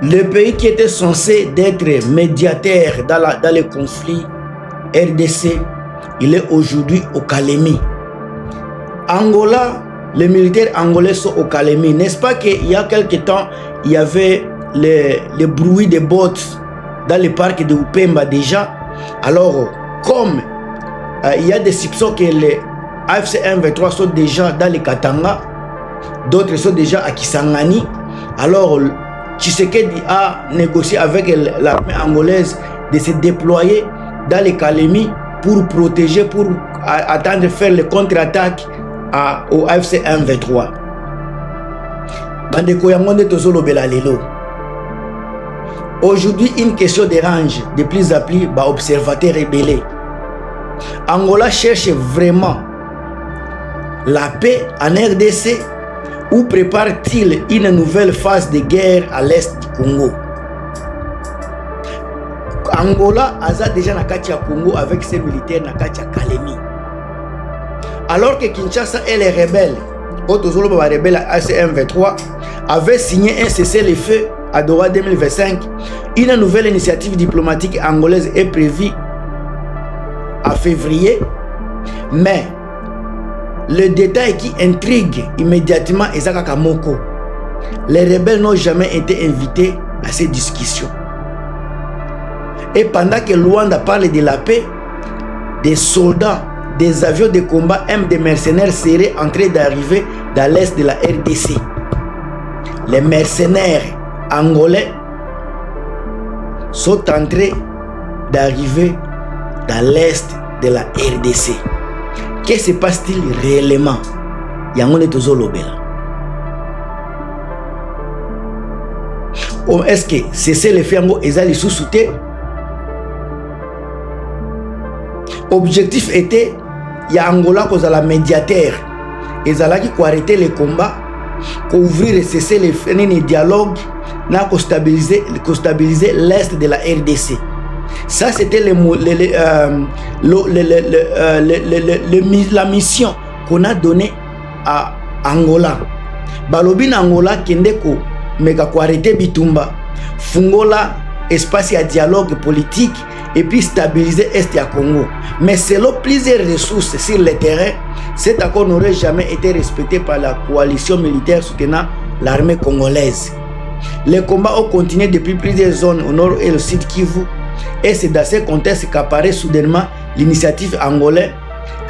Le pays qui était censé être médiateur dans les conflits RDC, il est aujourd'hui au Kalemi. Angola, les militaires angolais sont au Kalemi. N'est-ce pas qu'il y a quelque temps, il y avait le bruit des bottes dans le parc de Upemba déjà. Alors, comme il y a des soupçons que les AFC M23 sont déjà dans les Katanga, d'autres sont déjà à Kisangani. Alors, Tshisekedi a négocié avec l'armée angolaise de se déployer dans les Kalemi pour protéger, pour attendre de faire le contre-attaque au AFC M23. Aujourd'hui, une question dérange de plus en plus observateurs rebellés. Angola cherche vraiment la paix en RDC ou prépare-t-il une nouvelle phase de guerre à l'est du Congo? Angola a déjà na kati ya Congo avec ses militaires na kati ya Kalemi. Alors que Kinshasa et les rebelles, les rebelles ACM23, avaient signé un cessez-le-feu à Doha 2025, une nouvelle initiative diplomatique angolaise est prévue à février, mais le détail qui intrigue immédiatement Ezaka Kamoko, les rebelles n'ont jamais été invités à ces discussions. Et pendant que Luanda parle de la paix, des soldats, des avions de combat, même des mercenaires seraient en train d'arriver dans l'est de la RDC. Les mercenaires angolais sont en train d'arriver dans l'est de la RDC. Que se passe-t-il réellement? Est-ce que c'est le fait qu'ils sous-souté? Objectif était, il y a Angola qui est la médiateur. Ils allaient arrêter les combats, ouvrir et cesser les dialogues, pour stabiliser l'est de la RDC. Ça, c'était la mission qu'on a donnée à Angola. Balobin Angola, Kendeko, mega arrêter Bitumba, Fungola, espace à dialogue politique, et puis stabiliser Est à Congo. Mais selon plusieurs ressources sur le terrain, cet accord n'aurait jamais été respecté par la coalition militaire soutenant l'armée congolaise. Les combats ont continué depuis plusieurs zones au nord et au sud Kivu, et c'est dans ce contexte qu'apparaît soudainement l'initiative angolaise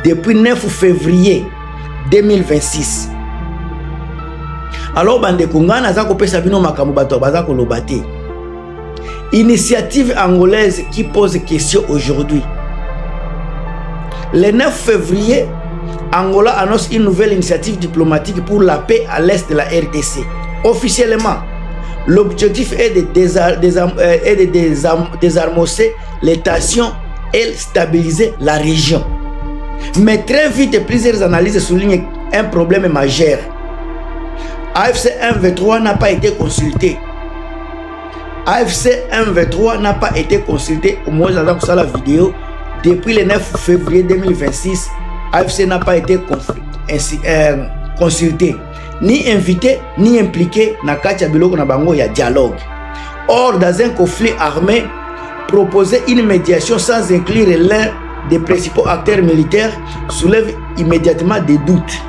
depuis 9 février 2026. Alors, bande Konga naza kopesa bino makambo bato baza kolobate. Initiative angolaise qui pose question aujourd'hui. Le 9 février, Angola annonce une nouvelle initiative diplomatique pour la paix à l'est de la RDC. Officiellement, l'objectif est de désarmer les tensions et stabiliser la région. Mais très vite, plusieurs analyses soulignent un problème majeur. AFC M23 n'a pas été consulté. AFC M23 n'a pas été consulté, au moins dans la vidéo, depuis le 9 février 2026. AFC n'a pas été consulté, ni invité, ni impliqué dans le dialogue. Or, dans un conflit armé, proposer une médiation sans inclure l'un des principaux acteurs militaires soulève immédiatement des doutes.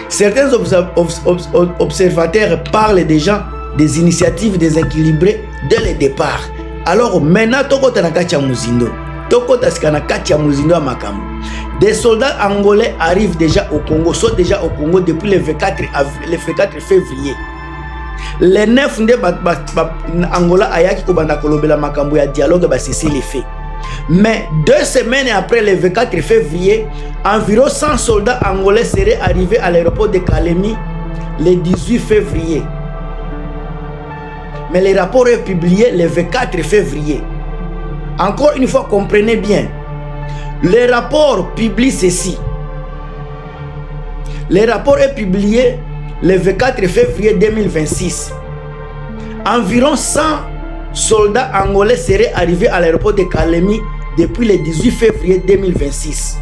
Certains observateurs parlent déjà des initiatives déséquilibrées dès le départ. Alors maintenant, des soldats angolais arrivent déjà au Congo, sont déjà au Congo depuis le 24 février. Le 9 Angola ayaki kobanda kolobela makambo ya dialogue ba cesser les faits. Mais 2 semaines après le 24 février, environ 100 soldats angolais seraient arrivés à l'aéroport de Kalemi le 18 février. Mais le rapport est publié le 24 février. Encore une fois, comprenez bien. Le rapport publie ceci. Le rapport est publié le 24 février 2026. Environ 100 soldats angolais seraient arrivés à l'aéroport de Kalemi depuis le 18 février 2026.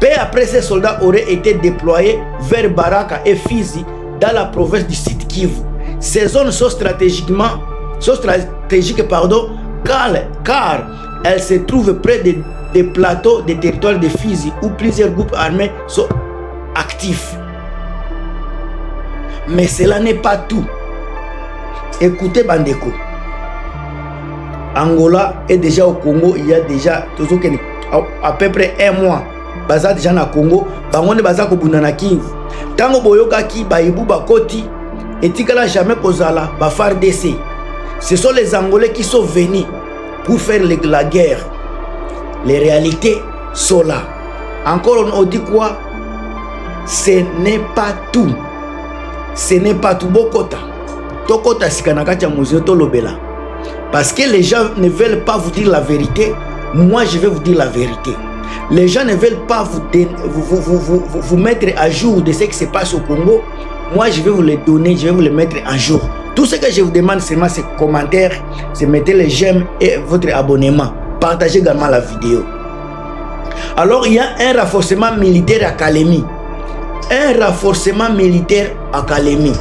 Peu après, ces soldats auraient été déployés vers Baraka et Fizi dans la province du Sud Kivu. Ces zones sont stratégiques, car elles se trouvent près des plateaux des territoires de Fizi où plusieurs groupes armés sont actifs. Mais cela n'est pas tout. Écoutez Bandeko. Angola est déjà au Congo, il y a déjà à peu près 1 mois. Baza déjà na Congo, bangonde baza ko bundana Kivu. Tango boyoka ki baibu bakoti, etikala jamais kozala ba FARDC. Ce sont les Angolais qui sont venus pour faire la guerre. Les réalités sont là. Encore on dit quoi? Ce n'est pas tout. Ce n'est pas tout. Bokota. Tokota sikanaka cha muzito lobela. Parce que les gens ne veulent pas vous dire la vérité. Moi, je vais vous dire la vérité. Les gens ne veulent pas vous mettre à jour de ce qui se passe au Congo. Moi, je vais vous les donner, je vais vous les mettre à jour. Tout ce que je vous demande seulement, c'est commentaires, c'est mettre les j'aime et votre abonnement. Partagez également la vidéo. Alors, il y a un renforcement militaire à Kalemi. Un renforcement militaire à Kalemi.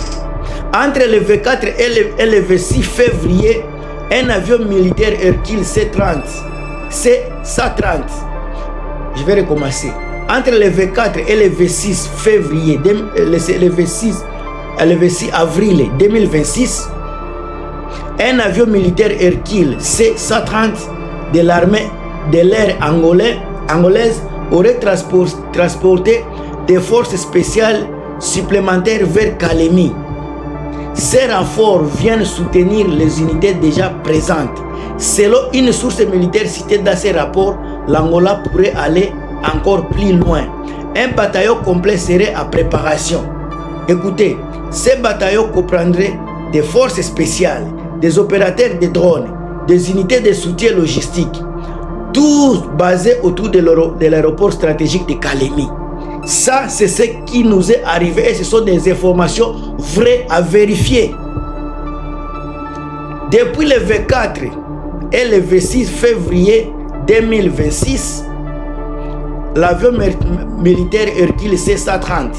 Entre le V4 et le V6 février, un avion militaire Hercule C-130. Je vais recommencer. Entre le V4 et le V6 février, le V6 avril 2026, un avion militaire Hercule C-130 de l'armée de l'air angolaise aurait transporté des forces spéciales supplémentaires vers Kalemi. Ces renforts viennent soutenir les unités déjà présentes. Selon une source militaire citée dans ces rapports, l'Angola pourrait aller encore plus loin. Un bataillon complet serait à préparation. Écoutez, ces bataillons comprendraient des forces spéciales, des opérateurs de drones, des unités de soutien logistique, tous basés autour de l'aéroport stratégique de Kalemi. Ça, c'est ce qui nous est arrivé et ce sont des informations vraies à vérifier. Depuis le V4 et le V6 février 2026, l'avion militaire Hercule C-130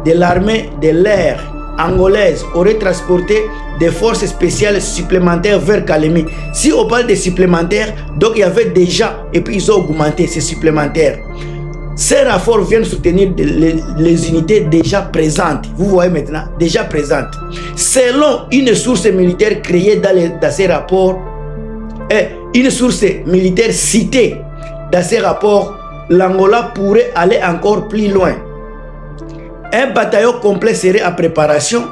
de l'armée de l'air angolaise aurait transporté des forces spéciales supplémentaires vers Kalemi. Si on parle de supplémentaires, donc il y avait déjà, et puis ils ont augmenté ces supplémentaires. Ces rapports viennent soutenir les unités déjà présentes. Vous voyez maintenant, déjà présentes. Selon une source militaire créée dans ces rapports, et une source militaire citée dans ces rapports, l'Angola pourrait aller encore plus loin. Un bataillon complet serait en préparation.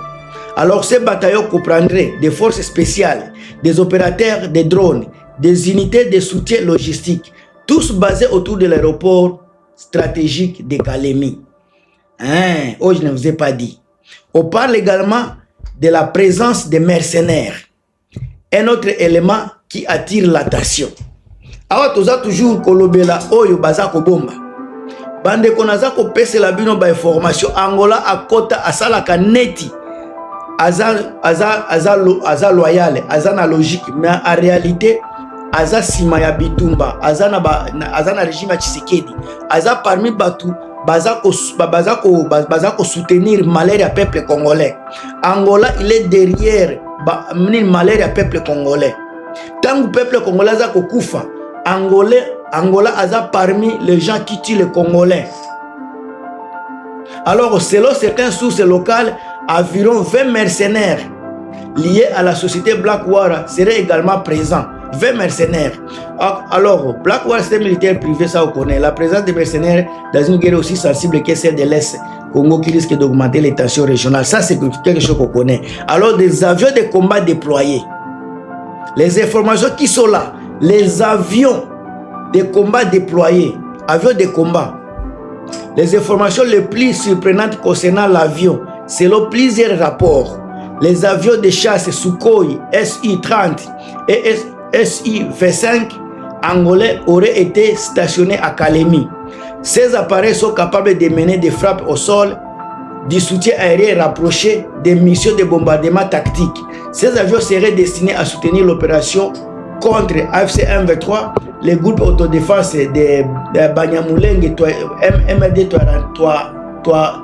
Alors ces bataillons comprendraient des forces spéciales, des opérateurs de drones, des unités de soutien logistique, tous basés autour de l'aéroport stratégique de Kalemi. Oh, je ne vous ai pas dit. On parle également de la présence des mercenaires. Un autre élément qui attire l'attention. Alors, toza toujours kolobela oyo bazako bomba. Bande konaza ko pese la bino ba information Angola akota asalaka neti. Aza loyal, aza na logique, mais en réalité aza sima ya bitumba, aza na régime ya Tshisekedi, aza parmi batu bazako soutenir malheur ya peuple congolais. Angola, il est derrière malheur ya peuple congolais. Tant que peuple congolais aza kokufa, Angola aza parmi les gens qui tuent les Congolais. Alors, selon certaines sources locales, environ 20 mercenaires liés à la société Blackwater seraient également présents. 20 mercenaires. Alors, Blackwater, c'est un militaire privé, ça on connaît. La présence des mercenaires dans une guerre aussi sensible que celle de l'Est Congo qui risque d'augmenter les tensions régionales. Ça, c'est quelque chose qu'on connaît. Alors, des avions de combat déployés. Les informations qui sont là, les avions de combat déployés, avions de combat. Les informations les plus surprenantes concernant l'avion, selon plusieurs rapports, les avions de chasse Sukhoi Su-30 et Su-25 angolais auraient été stationnés à Kalemi. Ces appareils sont capables de mener des frappes au sol, du soutien aérien rapproché, des missions de bombardement tactique. Ces avions seraient destinés à soutenir l'opération contre AFC M23, les groupes autodéfense de Banyamulenge, MRD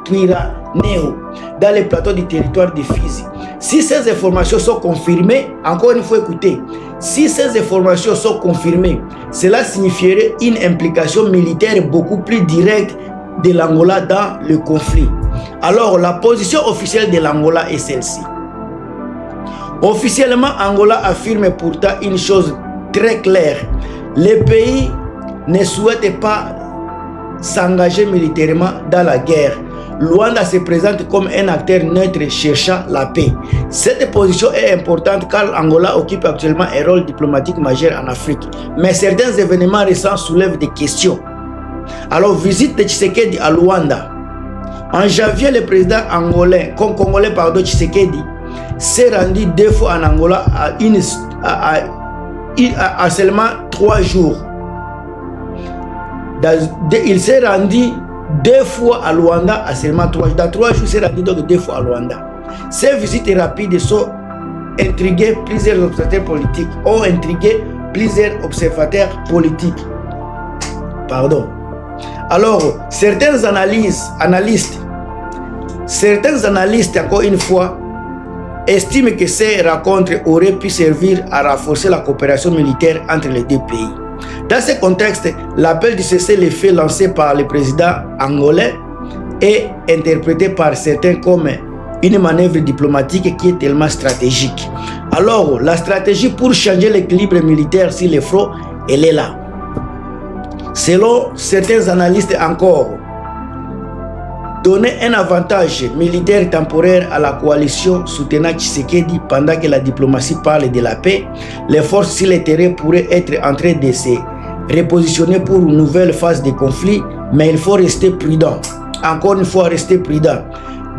Twira Neo, dans les plateaux du territoire de Fizi. Si ces informations sont confirmées, encore une fois écoutez, si ces informations sont confirmées, cela signifierait une implication militaire beaucoup plus directe de l'Angola dans le conflit. Alors, la position officielle de l'Angola est celle-ci. Officiellement, Angola affirme pourtant une chose très claire. Le pays ne souhaite pas s'engager militairement dans la guerre. Luanda se présente comme un acteur neutre cherchant la paix. Cette position est importante car Angola occupe actuellement un rôle diplomatique majeur en Afrique. Mais certains événements récents soulèvent des questions. Alors, visite de Tshisekedi à Luanda. En janvier, le président congolais Tshisekedi s'est rendu 2 fois en Angola à seulement 3 jours. Il s'est rendu 2 fois à Luanda à seulement 3 jours. Dans 3 jours, il s'est rendu donc 2 fois à Luanda. Ces visites rapides ont intrigué plusieurs observateurs politiques. Alors, certains analystes, encore une fois, estiment que ces rencontres auraient pu servir à renforcer la coopération militaire entre les 2 pays. Dans ce contexte, l'appel du cessez-le-feu lancé par le président angolais est interprété par certains comme une manœuvre diplomatique qui est tellement stratégique. Alors, la stratégie pour changer l'équilibre militaire sur le front, elle est là. Selon certains analystes encore, donner un avantage militaire temporaire à la coalition soutenant Tshisekedi pendant que la diplomatie parle de la paix, les forces sur le terrain pourraient être en train de se repositionner pour une nouvelle phase de conflit, mais il faut rester prudent. Encore une fois, rester prudent.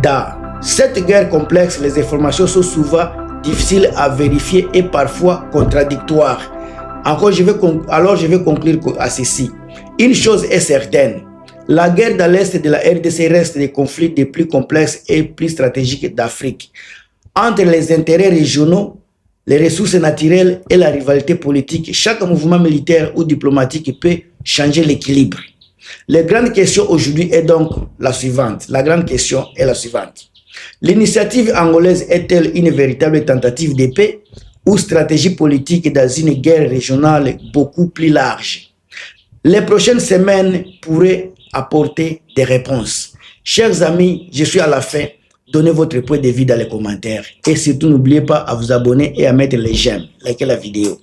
Dans cette guerre complexe, les informations sont souvent difficiles à vérifier et parfois contradictoires. Alors je vais conclure à ceci. Une chose est certaine, la guerre dans l'Est de la RDC reste le conflit les plus complexes et plus stratégiques d'Afrique. Entre les intérêts régionaux, les ressources naturelles et la rivalité politique, chaque mouvement militaire ou diplomatique peut changer l'équilibre. La grande question aujourd'hui est donc la suivante. L'initiative angolaise est-elle une véritable tentative de paix ou stratégie politique dans une guerre régionale beaucoup plus large? Les prochaines semaines pourraient apporter des réponses. Chers amis, je suis à la fin. Donnez votre point de vue dans les commentaires. Et surtout, n'oubliez pas à vous abonner et à mettre les j'aime. Likez la vidéo.